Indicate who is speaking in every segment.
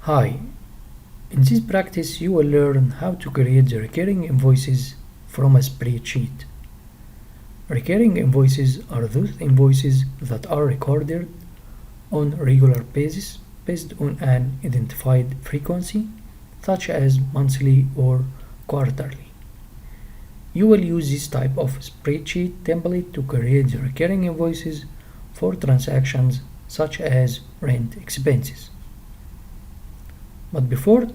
Speaker 1: Hi, in this practice you will learn how to create the recurring invoices from a spreadsheet. Recurring invoices are those invoices that are recorded on a regular basis based on an identified frequency, such as monthly or quarterly. You will use this type of spreadsheet template to create the recurring invoices for transactions such as rent expenses. But before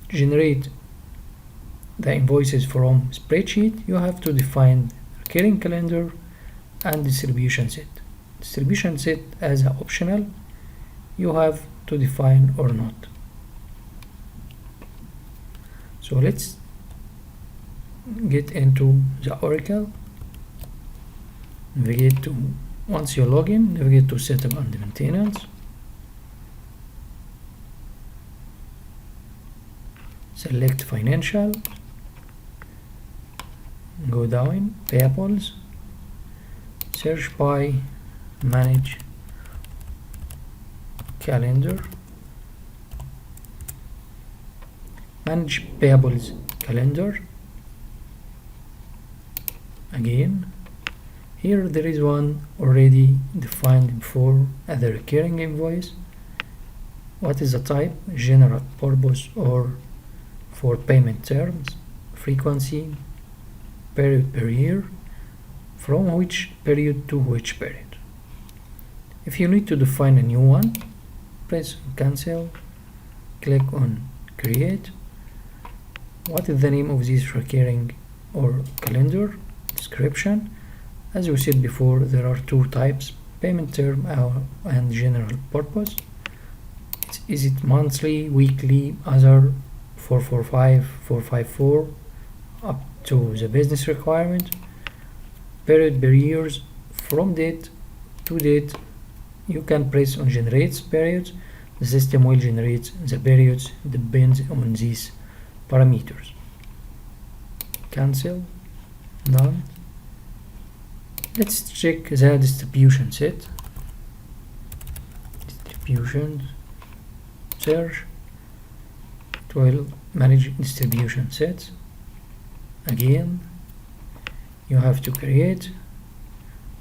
Speaker 1: generate the invoices from spreadsheet, you have to define recurring calendar and distribution set. Distribution set as an optional, you have to define or not. So let's get into the Oracle. Navigate to, once you log in, navigate to setup and maintenance. Select financial, go down, payables, search by manage calendar, manage payables calendar. Again, here there is one already defined before as a recurring invoice. What is the type? General purpose or for payment terms, frequency, period per year, from which period to which period. If you need to define a new one, press cancel, click on create. What is the name of this recurring or calendar? Description. As we said before, there are two types, payment term and general purpose. Is it monthly, weekly, other, 445, 454, up to the business requirement? Period per years, from date to date. You can press on generate periods. The system will generate the periods depends on these parameters. Cancel, done. Let's check the distribution set. Distribution, search. It will manage distribution sets. Again, you have to create.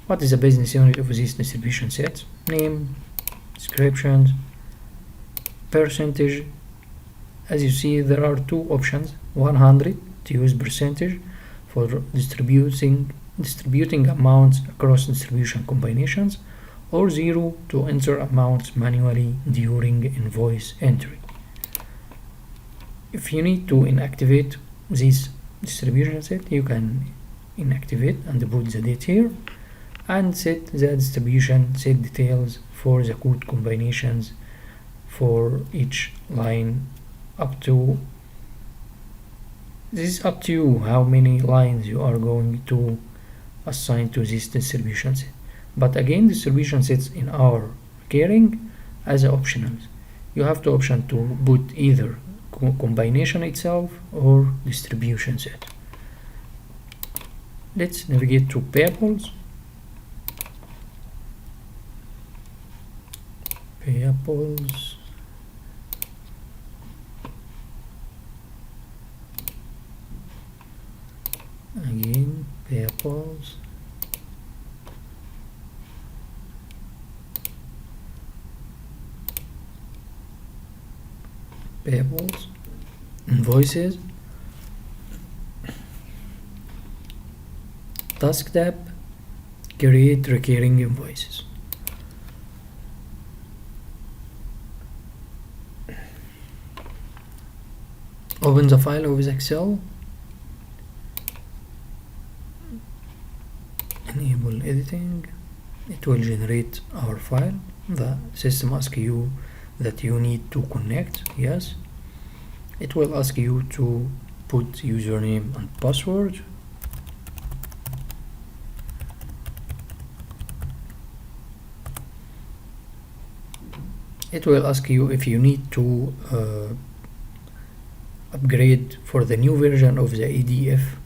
Speaker 1: What is the business unit of this distribution set? Name, description, percentage. As you see, there are two options. 100 to use percentage for distributing amounts across distribution combinations, or 0 to enter amounts manually during invoice entry. If you need to inactivate this distribution set, you can inactivate and put the date here and set the distribution set details for the code combinations for each line up to. This is up to you how many lines you are going to assign to this distribution set. But again, distribution sets in our recurring as optionals. You have the option to put either combination itself or distribution set. Let's navigate to payables. Payables. Again, payables. Payables, invoices, task tab, create recurring invoices. Open the file with Excel, enable editing. It will generate our file. The system asks you that you need to connect. Yes, it will ask you to put username and password. It will ask you if you need to upgrade for the new version of the EDF.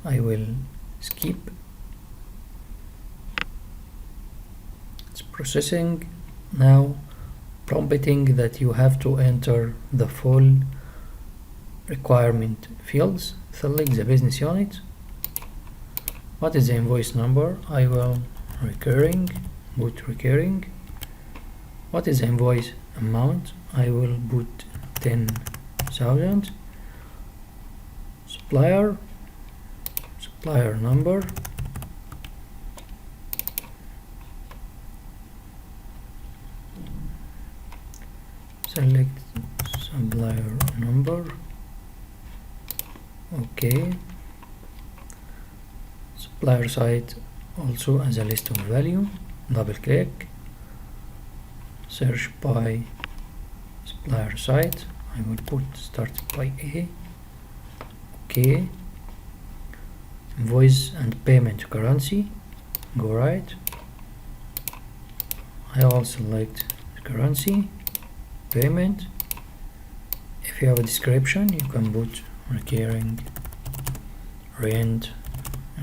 Speaker 1: I will skip. It's processing now. prompting that you have to enter the full requirement fields. Select the business unit. What is the invoice number? I will recurring, put recurring. What is the invoice amount? I will put 10,000. Supplier number. Select supplier number. Okay. Supplier site also as a list of value. Double click. Search by supplier site. I will put start by A. Okay. Invoice and payment currency. Go right. I will select currency. Payment. If you have a description, you can put recurring rent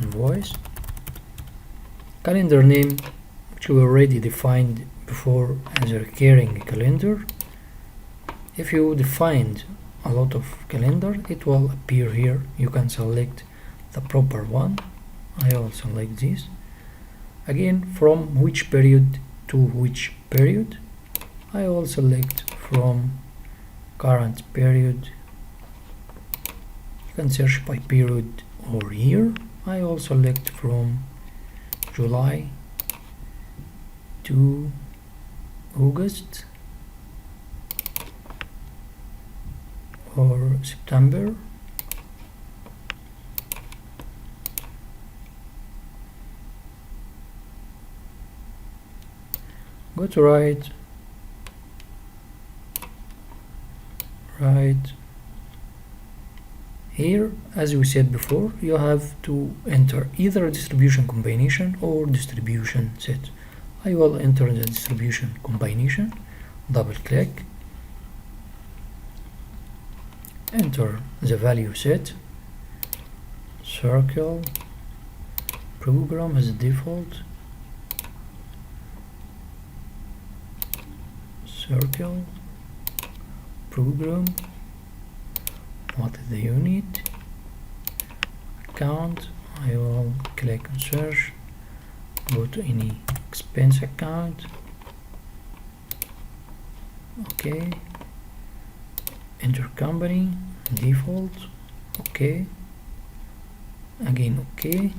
Speaker 1: invoice. Calendar name, which we already defined before as a recurring calendar. If you defined a lot of calendar, it will appear here. You can select the proper one. I will select this. Again, from which period to which period. I will select from current period. You can search by period or year. I will select from July to August or September. Go to right here. As we said before, you have to enter either a distribution combination or distribution set. I will enter the distribution combination. Double click, enter the value set, circle, program as default, circle, program, what is the unit, account. I will click on search, go to any expense account. Okay, enter company, default. Okay, again okay.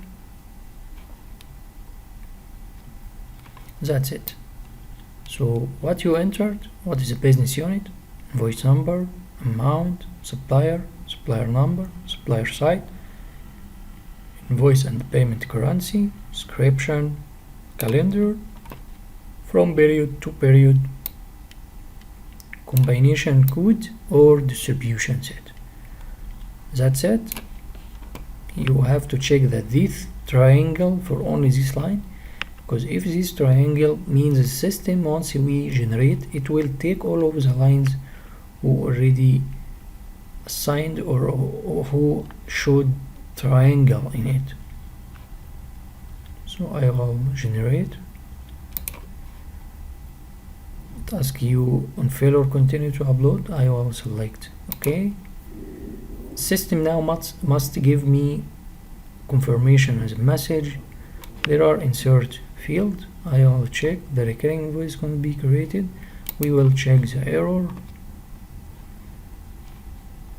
Speaker 1: That's it. So what you entered, what is a business unit, invoice number, amount, supplier, supplier number, supplier site, invoice and payment currency, description, calendar, from period to period, combination code or distribution set. That's it. You have to check that this triangle for only this line, because if this triangle means the system, once we generate, it will take all of the lines who already assigned or who showed triangle in it. So I will generate. It asks you on fail or continue to upload. I will select okay. System now must give me confirmation as a message. There are insert field. I will check the recurring invoice can be created. We will check the error.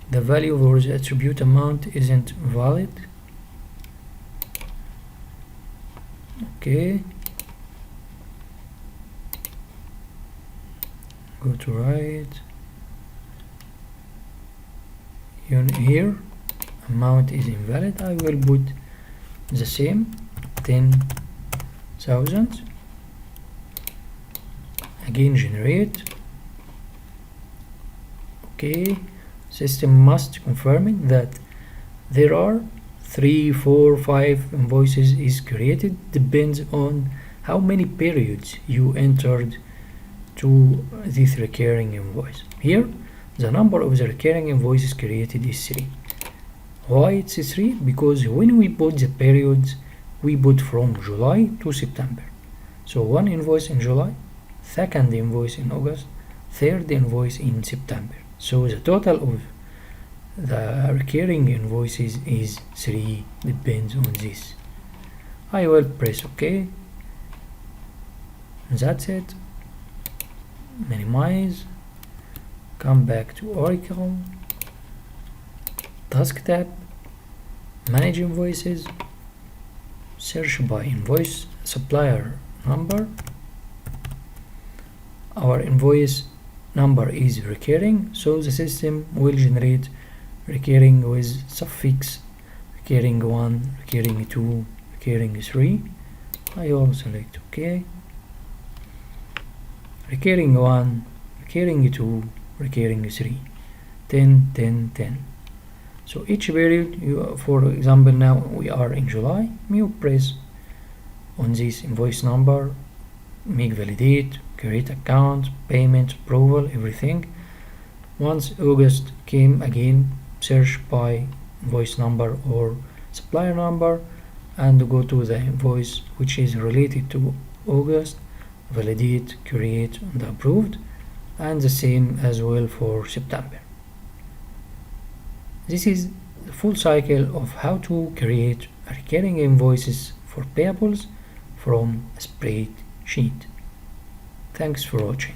Speaker 1: The value for the attribute amount isn't valid. Okay. Go to right. Here, amount is invalid. I will put the same 10,000. Again, generate. Okay. System must confirm it that there are 3, 4, 5 invoices is created. Depends on how many periods you entered to this recurring invoice. Here, the number of the recurring invoices created is 3. Why it's 3? Because when we put the periods, we put from July to September. So one invoice in July, second invoice in August, third invoice in September. So the total of the recurring invoices is 3, depends on this. I will press OK. That's it. Minimize. Come back to Oracle. Task tab. Manage invoices. Search by invoice supplier number. Our invoice number is recurring, so the system will generate recurring with suffix recurring 1, recurring 2, recurring 3. I will select OK. Recurring 1, recurring 2, recurring 3, 10, 10, 10. So each period, for example, now we are in July, you press on this invoice number, make validate, create account, payment, approval, everything. Once August came again, search by invoice number or supplier number and go to the invoice which is related to August, validate, create, and approved, and the same as well for September. This is the full cycle of how to create recurring invoices for payables from a spreadsheet. Thanks for watching.